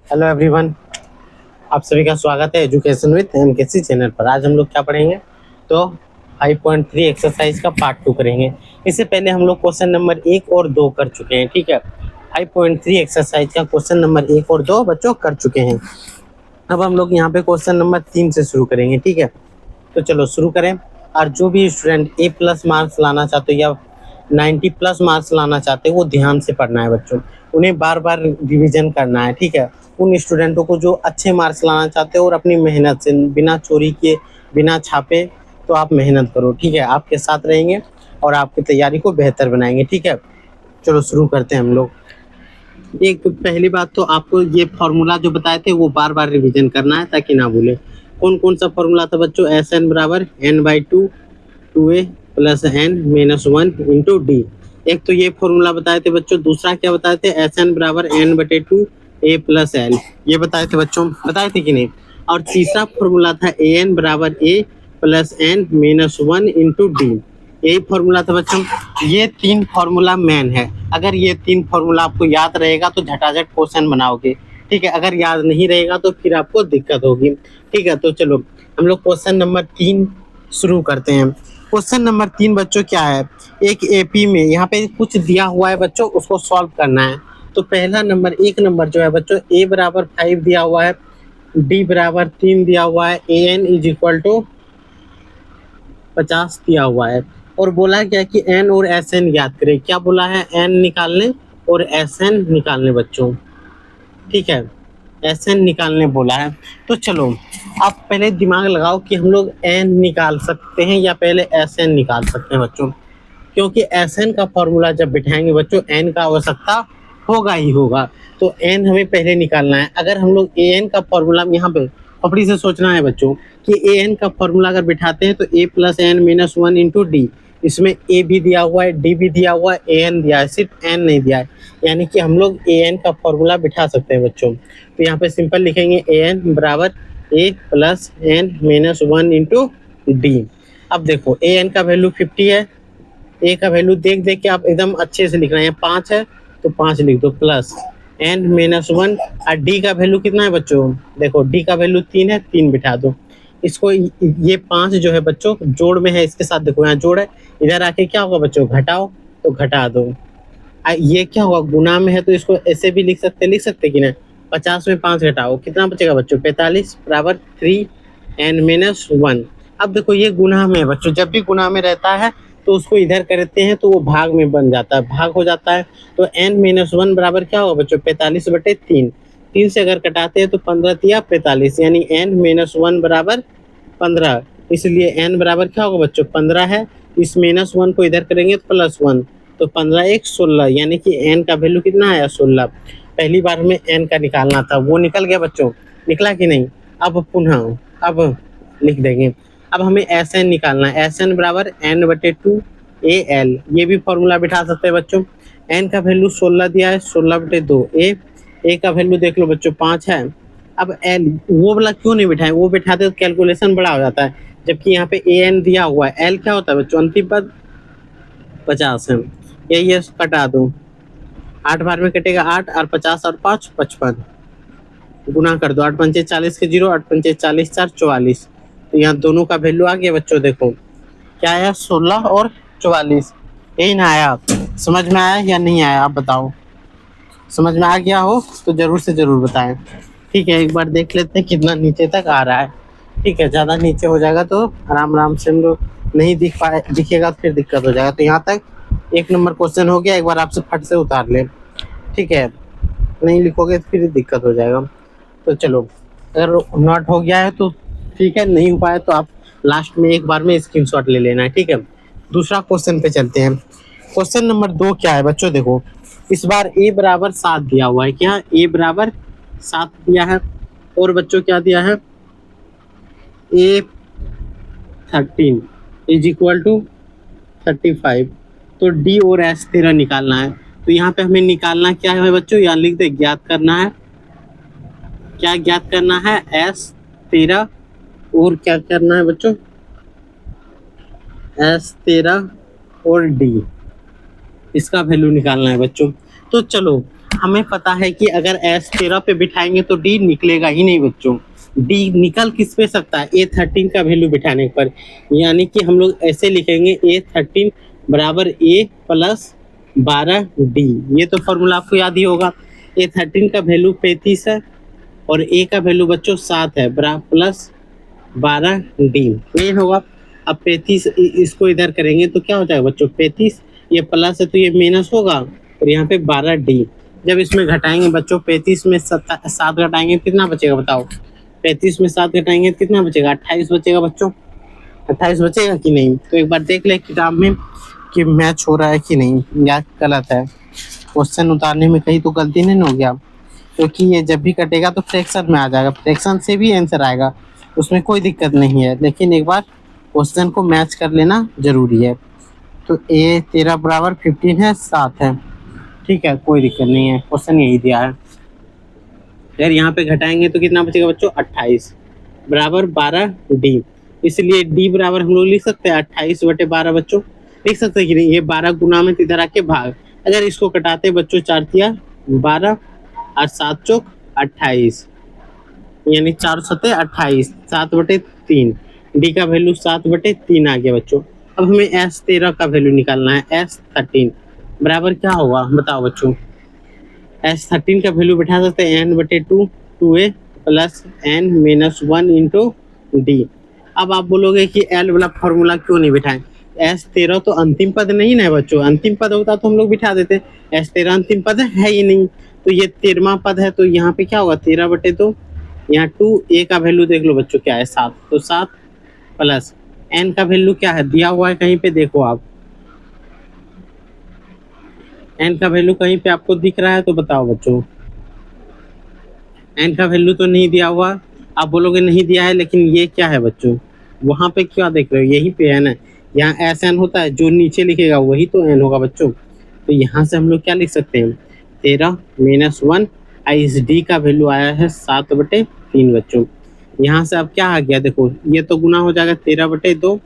Hello everyone, आप सभी का स्वागत है एजुकेशन विद एमकेसी चैनल पर। आज हम लोग क्या पढ़ेंगे तो 5.3 एक्सरसाइज का पार्ट 2 करेंगे। इससे पहले हम लोग क्वेश्चन नंबर 1 और 2 कर चुके हैं। ठीक है, 5.3 एक्सरसाइज का क्वेश्चन नंबर 1 और 2 बच्चों कर चुके हैं। अब हम लोग यहाँ पे क्वेश्चन नंबर 3 से शुरू करेंगे। ठीक है, तो चलो शुरू करें। और जो भी स्टूडेंट A+ मार्क्स लाना चाहते हो या 90+ मार्क्स लाना चाहते हो वो ध्यान से पढ़ना है बच्चों, उन्हें बार बार रिवीजन करना है। ठीक है, उन स्टूडेंटों को जो अच्छे मार्क्स लाना चाहते हो और अपनी मेहनत से बिना चोरी किए बिना छापे, तो आप मेहनत करो। ठीक है, आपके साथ रहेंगे और आपकी तैयारी को बेहतर बनाएंगे। ठीक है, चलो शुरू करते हैं हम लोग। एक पहली बात तो आपको ये फॉर्मूला जो बताए थे वो बार बार रिवीजन करना है ताकि ना भूले। कौन कौन सा फॉर्मूला था बच्चों? SN बराबर n/2 2a plus n-1 into D. एक तो ये फॉर्मूला बताए थे बच्चों। दूसरा क्या बताए थे? SN बराबर n/2 a प्लस l, ये बताए थे बच्चों, बताए थे कि नहीं? और तीसरा फॉर्मूला था AN बराबर a plus n-1 into D. यही फॉर्मूला था बच्चों। ये 3 फॉर्मूला मेन है। अगर ये 3 फॉर्मूला आपको याद रहेगा तो झटाझट क्वेश्चन बनाओगे। ठीक है, अगर याद नहीं रहेगा तो फिर आपको दिक्कत होगी। ठीक है, तो चलो हम लोग क्वेश्चन नंबर 3 शुरू करते हैं। क्वेश्चन नंबर 3 बच्चों क्या है? एक AP में यहाँ पे कुछ दिया हुआ है बच्चों, उसको सॉल्व करना है। तो पहला नंबर 1 नंबर जो है बच्चों, A बराबर 5 दिया हुआ है, D बराबर 3 दिया हुआ है, AN इज इक्वल टू 50 दिया हुआ है। और बोला क्या कि N और SN याद करें। क्या बोला है? N निकालने और SN निकालने बच्चों। ठीक है, SN निकालने बोला है। तो चलो आप पहले दिमाग लगाओ कि हम लोग N निकाल सकते हैं या पहले SN निकाल सकते हैं बच्चों, क्योंकि SN का फॉर्मूला जब बिठाएंगे बच्चों N का आवश्यकता होगा ही होगा। तो N हमें पहले निकालना है। अगर हम लोग AN का फॉर्मूला यहाँ पे खोपड़ी से सोचना है बच्चों कि AN का फॉर्मूला अगर बिठाते हैं तो A plus n-1 into D. इसमें A भी दिया हुआ है, D भी दिया हुआ है, AN दिया है, सिर्फ N नहीं दिया है। यानी कि हम लोग AN का फॉर्मूला बिठा सकते हैं बच्चों। तो यहाँ पे सिंपल लिखेंगे AN बराबर A plus n-1 into D. अब देखो AN का वैल्यू 50 है, ए का वैल्यू देख देख के आप एकदम अच्छे से लिख रहे हैं। 5 है तो 5 लिख दो प्लस n-1। और डी का वैल्यू कितना है बच्चों? देखो डी का वैल्यू 3 है, 3 बिठा दो। इसको ये 5 जो है बच्चों जोड़ में है, इसके साथ देखो यहाँ जोड़ है, इधर आके क्या होगा बच्चों? घटाओ, तो घटा दो। ये क्या होगा? गुना में है तो इसको ऐसे भी लिख सकते कि ना। 50 में 5 घटाओ, कितना बचेगा बच्चों? 45 बराबर 3n-1। अब देखो ये गुना में है बच्चों, जब भी गुना में रहता है तो उसको इधर करते हैं तो वो भाग में बन जाता है, भाग हो जाता है। तो n-1 बराबर क्या होगा बच्चों? 45/3। 3 से अगर कटाते हैं तो 15 तिया 45, यानी n-1 बराबर 15। इसलिए n बराबर क्या होगा बच्चों? 15 है। इस -1 को इधर करेंगे तो +1, तो 15 1 16, यानी कि n का वैल्यू कितना आया? 16। पहली बार में n का निकालना था, वो निकल गया बच्चों, निकला कि नहीं? अब पुनः अब लिख देंगे। अब हमें SN निकालना है। SN बराबर n/2 AL, ये भी फॉर्मूला बिठा सकते हैं बच्चों। n का वैल्यू 16 दिया है, 16/2। A का वैल्यू देख लो बच्चों 5 है। अब L वो वाला क्यों नहीं बिठाए? वो बिठाते तो कैलकुलेशन बड़ा हो जाता है, जबकि यहाँ पे AN दिया हुआ है। L क्या होता है बच्चों? अंतिम पद 50 है, यही है, कटा दो। 8 बार में कटेगा 8, और 50 और 5 55, गुना कर दो। 8 पंचे 40 के 0, 8 पंचे 40 4 44। तो यहाँ दोनों का वैल्यू आ गया बच्चों। देखो क्या आया? 16 और 44। यही ना आया? समझ में आया या नहीं आया? आप बताओ। समझ में आ गया हो तो जरूर से जरूर बताएं। ठीक है, एक बार देख लेते हैं कितना नीचे तक आ रहा है। ठीक है, ज़्यादा नीचे हो जाएगा तो आराम आराम से हम लोग नहीं दिखेगा तो फिर दिक्कत हो जाएगा। तो यहाँ तक 1 नंबर क्वेश्चन हो गया। एक बार आपसे फट से उतार ले। ठीक है, नहीं लिखोगे तो फिर दिक्कत हो जाएगा। तो चलो, अगर नोट हो गया है तो ठीक है, नहीं हो पाया तो आप लास्ट में एक बार में स्क्रीनशॉट ले लेना है। ठीक है, दूसरा क्वेश्चन पे चलते हैं। क्वेश्चन नंबर 2 क्या है बच्चों? देखो इस बार A बराबर 7 दिया हुआ है। क्या? A बराबर 7 दिया है। और बच्चों क्या दिया है? A13 is equal to 35। तो D और S13 निकालना है। तो यहाँ पे हमें निकालना क्या है बच्चों? यहाँ लिख दे, ज्ञात करना है। क्या ज्ञात करना है? S13। और क्या करना है बच्चों? S13 और D, इसका वैल्यू निकालना है बच्चों। तो चलो हमें पता है कि अगर एस 13 पे बिठाएंगे तो डी निकलेगा ही नहीं बच्चों। डी निकल किस पे सकता है, A13 का वैल्यू बिठाने पर। यानी कि हम लोग ऐसे लिखेंगे A13 बराबर A प्लस 12D। ये तो फॉर्मूला आपको याद ही होगा। A13 का वैल्यू 35 है और A का वैल्यू बच्चों 7 है, प्लस 12D ये होगा। अब 35 इसको इधर करेंगे तो क्या हो जाएगा बच्चों, 35 ये प्लस है तो ये माइनस होगा और यहाँ पे 12D। जब इसमें घटाएंगे बच्चों, 35 में 7 घटाएंगे कितना बचेगा बताओ। 35 में 7 घटाएंगे कितना बचेगा, 28 बचेगा बच्चों। 28 बचेगा कि नहीं, तो एक बार देख ले किताब में कि मैच हो रहा है कि नहीं या गलत है। क्वेश्चन उतारने में कहीं तो गलती नहीं हो गया, क्योंकि ये जब भी कटेगा तो फ्रैक्शन में आ जाएगा, फ्रैक्शन से भी आंसर आएगा, उसमें कोई दिक्कत नहीं है। लेकिन एक बार क्वेश्चन को मैच कर लेना जरूरी है। तो A13 बराबर 15 है, 7 है, ठीक है, कोई दिक्कत नहीं है, क्वेश्चन यही दिया है। अगर यहाँ पे घटाएंगे तो कितना बचेगा बच्चों, 28 बराबर 12D। इसलिए D बराबर हम लोग लिख सकते हैं 28/12 बच्चों, लिख सकते हैं कि नहीं। ये 12 गुना में इधर आके भाग, अगर इसको कटाते बच्चों 4 तिया 12 और 7 चौक 28, यानी 4 सते 28, 7/3। डी का वैल्यू 7/3 आ गया बच्चों। अब हमें S13 का वैल्यू निकालना है। S13 बराबर क्या होगा बताओ बच्चों। S13 का वैल्यू बैठा सकते हैं n/2 2a plus n minus 1 into D. अब आप बोलोगे कि L वाला फॉर्मूला क्यों नहीं बिठाएं। S13 तो अंतिम पद नहीं ना बच्चों, अंतिम पद होता तो हम लोग बिठा देते। S13 अंतिम पद है ही नहीं, तो ये 13वां पद है, तो यहाँ पे क्या होगा 13/2। यहाँ 2a का वैल्यू देख लो बच्चों क्या है 7, तो 7 प्लस n का वैल्यू क्या है दिया हुआ है कहीं पे, देखो आप n का वैल्यू कहीं पे आपको दिख रहा है तो बताओ बच्चों। n का वैल्यू तो नहीं दिया हुआ, आप बोलोगे नहीं दिया है, लेकिन ये क्या है बच्चों, वहां पे क्या देख रहे हो, यही पे है ना। यहाँ SN होता है, जो नीचे लिखेगा वही तो n होगा बच्चों। तो यहाँ से हम लोग क्या लिख सकते हैं 13 माइनस 1। इस डी का वैल्यू आया है 7/3 बच्चों। यहाँ से अब क्या आ गया देखो, ये तो गुना हो जाएगा 13/2,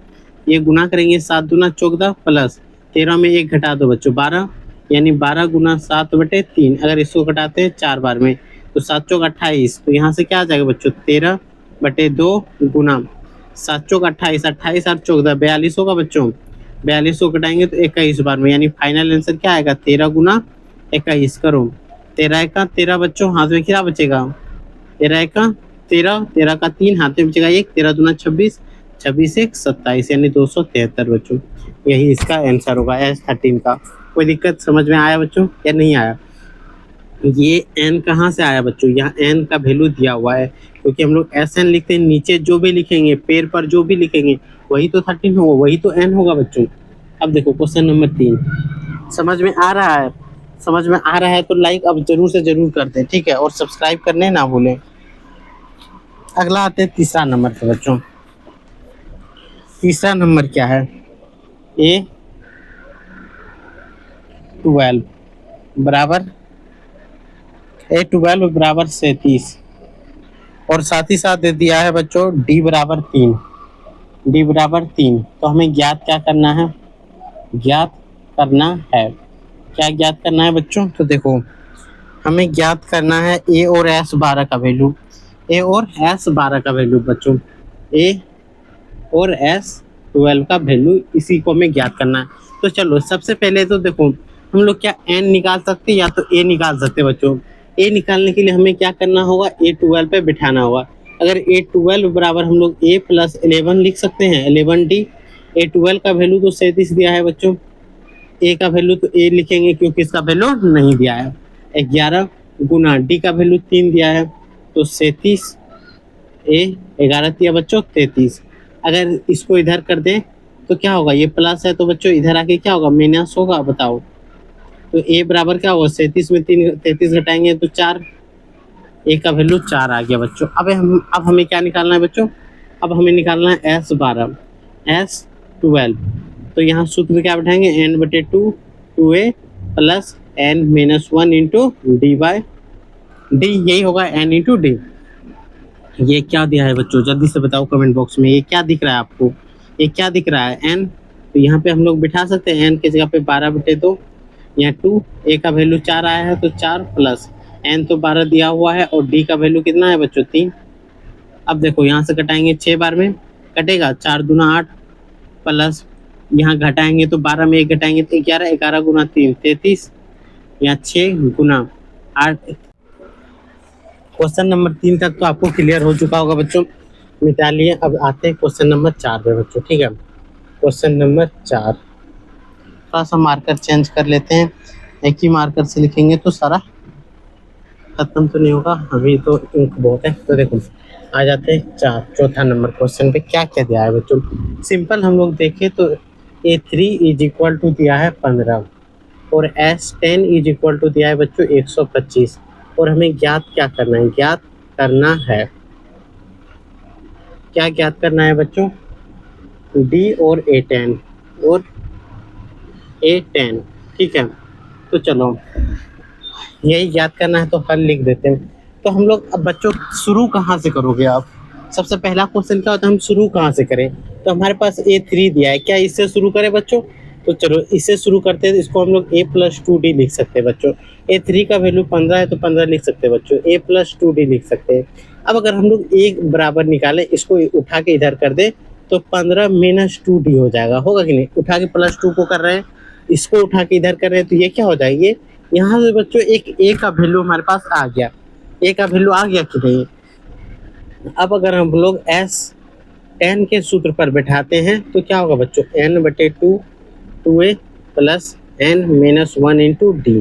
ये गुना करेंगे 7 दूना 14 प्लस 13 में 1 घटा दो बच्चों 12, यानी 12 गुना 7/3। अगर इसको घटाते हैं 4 बार में तो 7 चौक 28, तो यहाँ से क्या आ जाएगा बच्चों 13/2 गुना 7 चौक 28, 28 और 14 42 होगा बच्चों। 42 को घटाएंगे तो 21 बार में, यानी फाइनल आंसर क्या आएगा 13 गुना 21 करो। 13 का 13 बच्चों, हाथ में क्या बचेगा 13 का 13, 13 का 3 हाथ में बचेगा 1, 13 दूना 26, 26 1 27, यानी 273 बच्चों। यही इसका आंसर होगा S13 का। कोई दिक्कत समझ में आया बच्चों या नहीं आया। ये n कहाँ से आया बच्चों, यहाँ n का वैल्यू दिया हुआ है, क्योंकि हम लोग SN लिखते हैं, नीचे जो भी लिखेंगे पेड़ पर जो भी लिखेंगे वही तो 13 होगा, वही तो n होगा बच्चों। अब देखो क्वेश्चन नंबर 3 समझ में आ रहा है, समझ में आ रहा है तो लाइक अब जरूर से जरूर कर दें, ठीक है, और सब्सक्राइब करने ना भूलें। अगला आते हैं तीसरा नंबर पे बच्चों। तीसरा नंबर क्या है, A12 बराबर 37 और साथ ही साथ दे दिया है बच्चों D बराबर 3, D बराबर 3। तो हमें ज्ञात क्या करना है, ज्ञात करना है, क्या ज्ञात करना है बच्चों, तो देखो हमें ज्ञात करना है A और S12 का वैल्यू, A और S12 का वैल्यू बच्चों, A और S12 का वैल्यू, इसी को हमें ज्ञात करना है। तो चलो सबसे पहले तो देखो हम लोग क्या n निकाल सकते हैं या तो A निकाल सकते हैं बच्चों। A निकालने के लिए हमें क्या करना होगा, A12 पे बिठाना होगा। अगर A12 बराबर हम लोग A प्लस 11 लिख सकते हैं, 11D। A12 का वैल्यू तो 37 दिया है बच्चों, A का वैल्यू तो A लिखेंगे क्योंकि इसका वैल्यू नहीं दिया है। 11 गुना D का वैल्यू 3 दिया है तो 37, A 11 दिया बच्चों 33। अगर इसको इधर कर दें तो क्या होगा, ये प्लस है तो बच्चों इधर आके क्या होगा माइनस होगा, बताओ। तो A बराबर क्या होगा 37 में 33 घटाएंगे तो 4, A का वैल्यू 4 आ गया बच्चों। अब हमें क्या निकालना है बच्चों, अब हमें निकालना है S12 S12। तो यहाँ सूत्र क्या बैठाएंगे n/2 2a plus n minus 1 into D by D, यही होगा n इंटू डी। ये क्या दिया है बच्चों जल्दी से बताओ कमेंट बॉक्स में, ये क्या दिख रहा है आपको, ये क्या दिख रहा है n। तो यहाँ पे हम लोग बिठा सकते हैं n की जगह पे 12/2 यहाँ 2, ए का वैल्यू 4 आया है तो 4 प्लस एन तो 12 दिया हुआ है और डी का वैल्यू कितना है बच्चों 3। अब देखो यहाँ से घटाएंगे 6 बार में कटेगा, 4 दूना 8 प्लस यहाँ घटाएंगे तो 12 में 1 घटाएंगे तो 11, 11 गुना 3 33, यहाँ 6 गुना 8। क्वेश्चन नंबर 3 तक तो आपको क्लियर हो चुका होगा बच्चों, मिटा लिए। अब आते हैं क्वेश्चन नंबर 4 पे बच्चों, ठीक है। क्वेश्चन नंबर 4 थोड़ा सा मार्कर चेंज कर लेते हैं, एक ही मार्कर से लिखेंगे तो सारा खत्म तो नहीं होगा, अभी तो इंक बहुत है। तो देखो आ जाते हैं 4 चौथा नंबर क्वेश्चन पे। क्या क्या दिया है बच्चों, सिंपल हम लोग देखें तो A3 इज इक्वल टू दिया है 15 और S10 इज इक्वल टू दिया है बच्चों 125 और हमें ज्ञात क्या करना है, ज्ञात करना है, क्या ज्ञात करना है बच्चों, D और A10 और A10, ठीक है। तो चलो यही याद करना है तो हल लिख देते हैं। तो हम लोग अब बच्चों शुरू कहाँ से करोगे आप, सबसे पहला क्वेश्चन क्या होता है, हम शुरू कहाँ से करें। तो हमारे पास A3 दिया है, क्या इससे शुरू करें बच्चों, तो चलो इससे शुरू करते हैं। इसको हम लोग A+2D लिख सकते हैं बच्चों। A3 का वैल्यू 15 है तो 15 लिख सकते हैं बच्चों, A+2D लिख सकते हैं। अब अगर हम लोग एक बराबर निकालें, इसको उठा के इधर कर दे तो 15 - 2D हो जाएगा, होगा कि नहीं। उठा के +2 को कर रहे हैं, इसको उठा के इधर कर रहे हैं तो ये क्या हो जाएगा, ये यहाँ से बच्चों एक ए का वैल्यू हमारे पास आ गया, ए का वैल्यू आ गया कि नहीं। अब अगर हम लोग S10 के सूत्र पर बैठाते हैं तो क्या होगा बच्चों, n/2 2a plus n - 1 into D,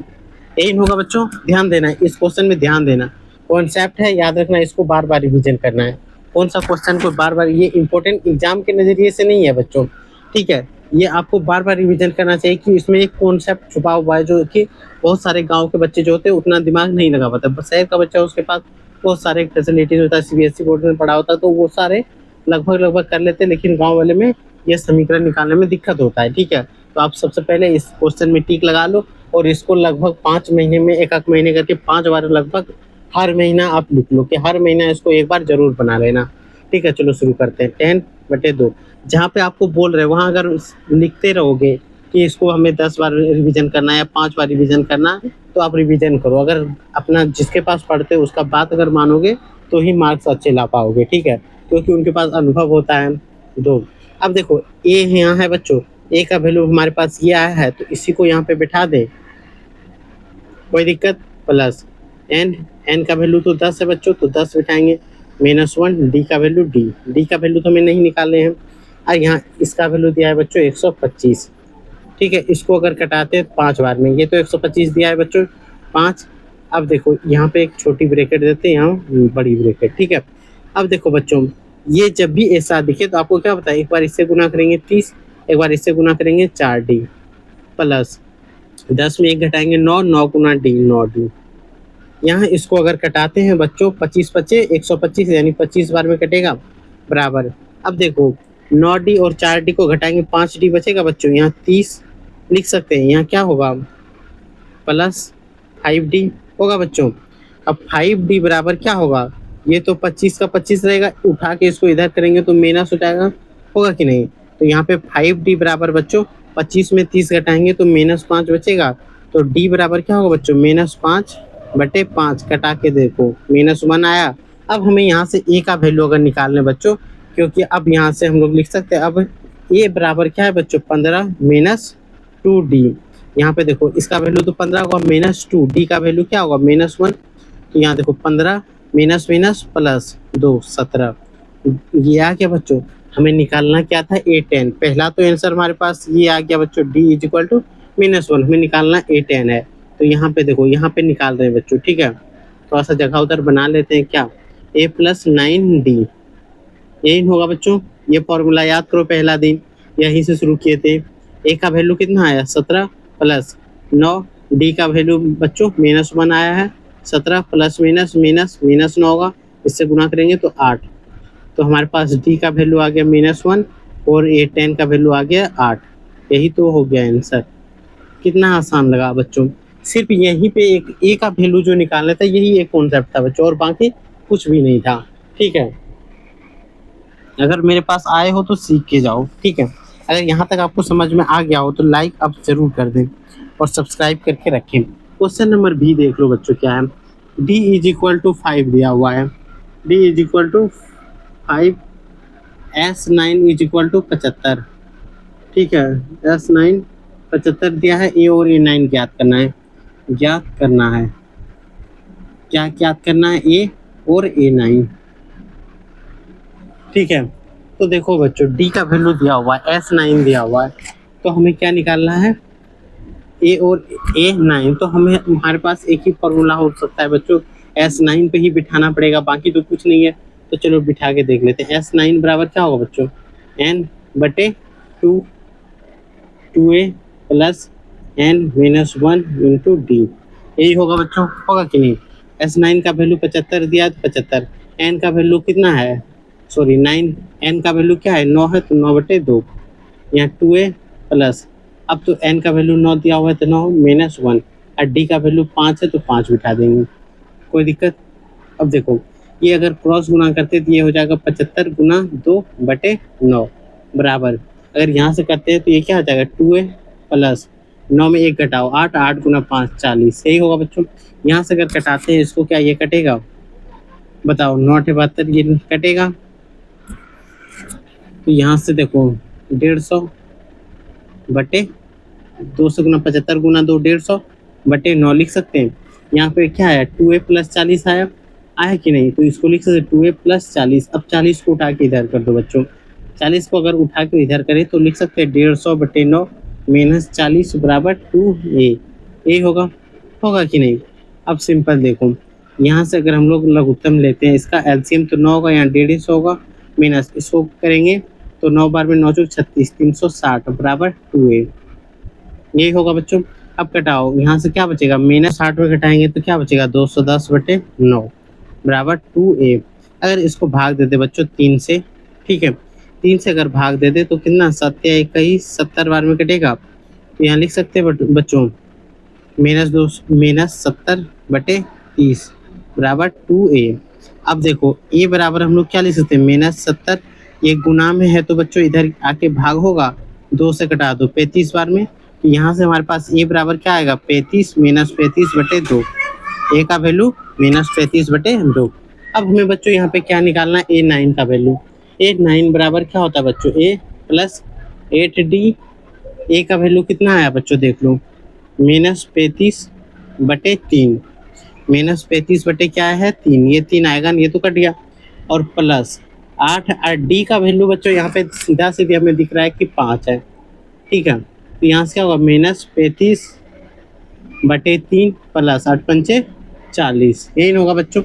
यही होगा बच्चों। ध्यान देना है इस क्वेश्चन में, ध्यान देना, कॉन्सेप्ट है, याद रखना, इसको बार बार रिवीजन करना है। कौन सा क्वेश्चन को बार बार, ये इंपॉर्टेंट एग्जाम के नजरिए से नहीं है बच्चों, ठीक है। ये आपको बार बार रिवीजन करना चाहिए कि इसमें एक कॉन्सेप्ट छुपा हुआ है जो कि बहुत सारे गांव के बच्चे जो होते हैं उतना दिमाग नहीं लगा पाता। शहर का बच्चा उसके पास बहुत सारे फैसिलिटीज होता है, CBSE बोर्ड में पढ़ा होता है तो वो सारे लगभग कर लेते हैं, लेकिन गाँव वाले में ये समीकरण निकालने में दिक्कत होता है, ठीक है। तो आप सबसे पहले इस क्वेश्चन में टिक लगा लो और इसको लगभग 5 महीने में एक महीने करके 5 बार लगभग हर महीना आप लिख लो कि हर महीना इसको एक बार जरूर बना लेना, ठीक है। चलो शुरू करते हैं। 10/2 जहाँ पे आपको बोल रहे हैं वहाँ अगर लिखते रहोगे कि इसको हमें 10 बार रिवीजन करना है या 5 बार रिवीजन करना है तो आप रिवीजन करो। अगर अपना जिसके पास पढ़ते हो उसका बात अगर मानोगे तो ही मार्क्स अच्छे ला पाओगे, ठीक है, क्योंकि उनके पास अनुभव होता है। 2 अब देखो ए यहाँ है बच्चों, ए का वैल्यू हमारे पास ये आया है तो इसी को यहाँ पे बैठा दें, कोई दिक्कत, प्लस एन का वैल्यू तो 10 है बच्चों तो 10 बिठाएंगे, -1 डी का वैल्यू, डी का वैल्यू तो हमें नहीं निकालने हैं। और यहाँ इसका वैल्यू दिया है बच्चों 125, ठीक है। इसको अगर कटाते हैं 5 बार में, ये तो 125 दिया है बच्चों 5। अब देखो यहाँ पे एक छोटी ब्रैकेट देते हैं, यहाँ बड़ी ब्रैकेट, ठीक है। अब देखो बच्चों ये जब भी ऐसा दिखे तो आपको क्या पता है, एक बार इससे गुना करेंगे 30, एक बार इससे गुना करेंगे 4D प्लस 10 में 1 घटाएंगे 9, 9 गुना D 9D। यहाँ इसको अगर कटाते हैं बच्चों 25 25 125 यानी 25 बार में कटेगा बराबर। अब देखो 9D और 4D को घटाएंगे 5D बचेगा बच्चों, यहाँ 30 लिख सकते हैं, यहाँ क्या होगा प्लस 5D होगा बच्चों। अब 5D बराबर क्या होगा, ये तो 25 का 25 रहेगा, उठा के इसको इधर करेंगे तो माइनस हो जाएगा, होगा कि नहीं। तो यहाँ पे 5D बराबर बच्चों 25 में 30 घटाएंगे तो -5 बचेगा, तो D बराबर क्या होगा बच्चों -5/5, कटा के देखो -1 आया। अब हमें यहाँ से A का वैल्यू अगर निकालने बच्चों, क्योंकि अब यहाँ से हम लोग लिख सकते हैं, अब A बराबर क्या है बच्चों 15 - 2D। यहाँ पे देखो इसका वैल्यू तो 15 होगा, -2 D का वैल्यू क्या होगा -1, तो यहाँ देखो 15 माइनस प्लस 2 17। ये आ गया बच्चों, हमें निकालना क्या था A10। पहला तो आंसर हमारे पास ये आ गया बच्चों D = -1, हमें निकालना A10 है। तो यहाँ पे देखो यहाँ पे निकाल रहे हैं बच्चों, ठीक है। थोड़ा सा जगह उधर बना लेते हैं, क्या A + 9D यही होगा बच्चों। ये फॉर्मूला याद करो, पहला दिन यहीं से शुरू किए थे। A का वैल्यू कितना आया 17 प्लस 9, D का वैल्यू बच्चों -1 आया है, 17 प्लस माइनस 9 होगा, इससे गुना करेंगे तो 8। तो हमारे पास D का वैल्यू आ गया -1 और A10 का वैल्यू आ गया 8। यही तो हो गया आंसर। कितना आसान लगा बच्चों, सिर्फ यहीं पे एक A का वैल्यू जो निकालना था यही एक कॉन्सेप्ट था बच्चों, और बाकी कुछ भी नहीं था, ठीक है। अगर मेरे पास आए हो तो सीख के जाओ, ठीक है। अगर यहाँ तक आपको समझ में आ गया हो तो लाइक आप जरूर कर दें। और सब्सक्राइब करके रखें। क्वेश्चन नंबर बी देख लो बच्चों क्या है। d इज इक्वल टू 5 दिया हुआ है, d is equal to 5, S9 is equal to 75। ठीक है, S9 75 दिया है, ए और A9 ज्ञात करना है। ज्ञात करना है, क्या ज्ञात करना है? ए और A9। ठीक है, तो देखो बच्चों डी का वैल्यू दिया हुआ है, S9 दिया हुआ है, तो हमें क्या निकालना है? ए और A9। तो हमें हमारे पास एक ही फॉर्मूला हो सकता है बच्चों, S9 पे ही बिठाना पड़ेगा, बाकी तो कुछ नहीं है। तो चलो बिठा के देख लेते हैं। S9 बराबर क्या होगा बच्चों? n/2, 2a plus n-1 into D. यही होगा बच्चों, होगा कि नहीं? S9 का वैल्यू 75 दिया है तो 75, n का वैल्यू कितना है? सॉरी 9, n का वैल्यू क्या है? 9 है तो 9/2, यहाँ 2a प्लस, अब तो n का वैल्यू 9 दिया हुआ है तो 9-1, और d का वैल्यू 5 है तो 5 बिठा देंगे, कोई दिक्कत? अब देखो ये अगर क्रॉस गुना करते तो ये हो जाएगा 75 गुना 2/9 बराबर, अगर यहाँ से करते हैं तो ये क्या हो जाएगा? 2a प्लस 9 में 1 घटाओ 8, 8 गुना 5 40। यही होगा बच्चों। यहाँ से अगर कटाते हैं इसको, क्या ये कटेगा? बताओ, 9-72 ये कटेगा, तो यहाँ से देखो 150/200 गुना 75 गुना 2 150/9 लिख सकते हैं। यहाँ पे क्या है? 2a प्लस 40 आया कि नहीं? तो इसको लिख सकते 2a प्लस 40। अब 40 को उठा के इधर कर दो बच्चों, 40 को अगर उठा के इधर करें तो लिख सकते हैं 150/9 माइनस 40 बराबर 2a। यही होगा, होगा कि नहीं? अब सिंपल देखो, यहाँ से अगर हम लोग लघुत्तम लेते हैं, इसका एलसीएम तो 9 होगा, यहाँ 150 होगा, माइनस इसको करेंगे तो 9 बार में 9 चौक 36, 360 बराबर 2a। यही होगा बच्चों। अब कटाओ, यहाँ से क्या बचेगा? -60 में घटाएंगे तो क्या बचेगा? 210/9 बराबर 2a। अगर इसको भाग देते बच्चों 3 से, ठीक है, 3 से अगर भाग देते तो कितना? 7 या 21, 70 बार में कटेगा, तो यहाँ लिख सकते हैं बच्चों -70/30 बराबर 2a। अब देखो a बराबर हम लोग क्या लिख सकते हैं? -70, ये गुना में है तो बच्चों इधर आके भाग होगा, 2 से कटा दो 35 बार में, तो यहाँ से हमारे पास a बराबर क्या आएगा? 35 - 35/2, a का वैल्यू -35/2। अब हमें बच्चों यहाँ पे क्या निकालना है? A9 का वैल्यू। A9 बराबर क्या होता है बच्चों? a plus 8d। a का वैल्यू कितना आया बच्चों? देख लो, -35/3, -35 बटे क्या है? 3, ये 3 आएगा, ये तो कट गया, और प्लस 8, और डी का वैल्यू बच्चों यहाँ पे सीधा सीधे हमें दिख रहा है कि 5 है। ठीक है, तो यहाँ से क्या होगा? -35/3 प्लस 8 पंचे 40। यही होगा बच्चों।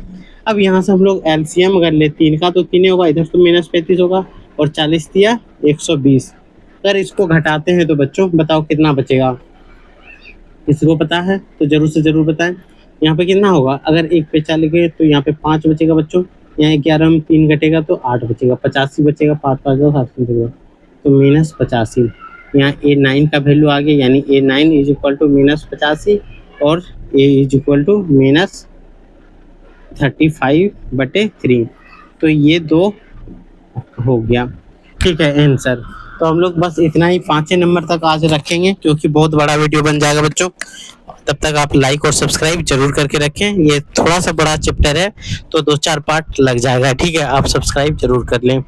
अब यहाँ से हम लोग एलसीएम अगर ले 3 का तो 3 होगा, इधर तो -35 होगा, और 40 दिया 120। अगर इसको घटाते हैं तो बच्चों बताओ कितना बचेगा? किसी को पता है तो जरूर से जरूर बताएं। यहाँ पे कितना होगा? अगर 1 पे 4 लिखे तो यहाँ पे 5 बचेगा बच्चों, यहाँ 11 में 3 घटेगा तो 8 बचेगा, 85 बचेगा, 5 5 7 बचेगा, तो -85। यहाँ A9 का वैल्यू आ गया, यानी A9 इज इक्वल टू -85 और A इज इक्वल टू -35/3। तो ये 2 हो गया। ठीक है आंसर। तो हम लोग बस इतना ही 5 नंबर तक आज रखेंगे, क्योंकि बहुत बड़ा वीडियो बन जाएगा बच्चों। तब तक आप लाइक और सब्सक्राइब जरूर करके रखें। ये थोड़ा सा बड़ा चैप्टर है तो 2-4 पार्ट लग जाएगा। ठीक है, आप सब्सक्राइब जरूर कर लें।